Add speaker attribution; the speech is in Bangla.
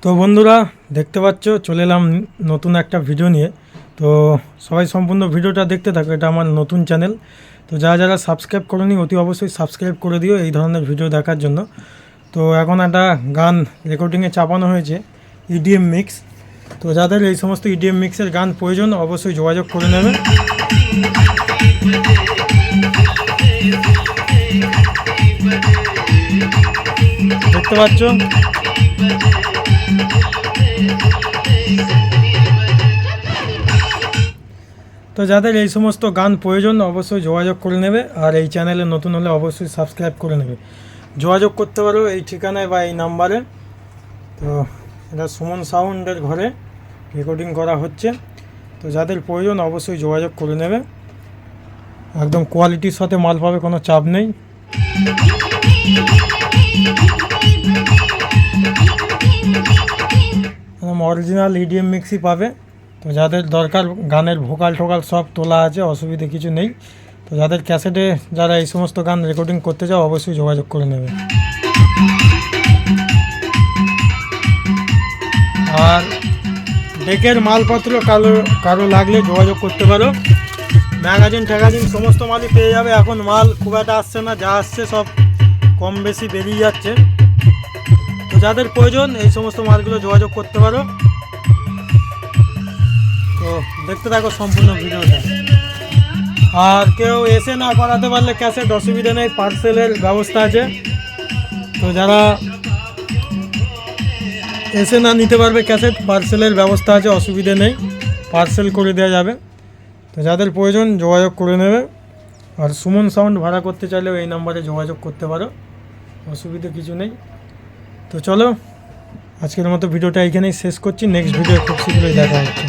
Speaker 1: তো বন্ধুরা দেখতে পাচ্ছ চলে এলাম নতুন একটা ভিডিও নিয়ে। তো সবাই সম্পূর্ণ ভিডিওটা দেখতে থাকো, এটা আমার নতুন চ্যানেল। তো যারা যারা সাবস্ক্রাইব করোনি অতি অবশ্যই সাবস্ক্রাইব করে দিও এই ধরনের ভিডিও দেখার জন্য। তো এখন একটা গান রেকর্ডিংয়ে চাপানো হয়েছে ইডিএম মিক্স। তো যাদের এই সমস্ত ইডিএম মিক্সের গান প্রয়োজন অবশ্যই যোগাযোগ করে নেবে। দেখতে পাচ্ছ তো যাদের এই সমস্ত গান প্রয়োজন অবশ্যই যোগাযোগ করে নেবে, আর এই চ্যানেলে নতুন হলে অবশ্যই সাবস্ক্রাইব করে নেবে। যোগাযোগ করতে পারো এই ঠিকানায় বা এই নাম্বারে। তো এটা সুমন সাউন্ডের ঘরে রেকর্ডিং করা হচ্ছে। তো যাদের প্রয়োজন অবশ্যই যোগাযোগ করে নেবে, একদম কোয়ালিটির সাথে মাল পাবে, কোনো চাপ নেই। অরিজিনাল ইডিএম মিক্সই পাবে। তো যাদের দরকার গানের ভোকাল টোকাল সব তোলা আছে, অসুবিধে কিছু নেই। তো যাদের ক্যাসেটে যারা এই সমস্ত গান রেকর্ডিং করতে চাও অবশ্যই যোগাযোগ করে নেবে। আর ডেকের মালপত্র কারো লাগলে যোগাযোগ করতে পারো। ম্যাগাজিন ট্যাগাজিন সমস্ত মালই পেয়ে যাবে। এখন মাল খুব একটা আসছে না, যা আসছে সব কম বেশি বেরিয়ে যাচ্ছে। তো যাদের প্রয়োজন এই সমস্ত মালগুলো যোগাযোগ করতে পারো। তো দেখতে থাকো সম্পূর্ণ ভিডিওটা। আর কেউ এসে না করাতে পারলে ক্যাসেট অসুবিধা নেই, পার্সেলের ব্যবস্থা আছে। তো যারা এসে না নিতে পারবে ক্যাসেট, পার্সেলের ব্যবস্থা আছে, অসুবিধে নেই, পার্সেল করে দেওয়া যাবে। তো যাদের প্রয়োজন যোগাযোগ করে নেবে। আর সুমন সাউন্ড ভাড়া করতে চাইলেও এই নাম্বারে যোগাযোগ করতে পারো, অসুবিধে কিছু নেই। তো চলো আজকের মতো ভিডিওটা এইখানেই শেষ করছি। নেক্সট ভিডিও খুব শীঘ্রই দেখা হচ্ছে।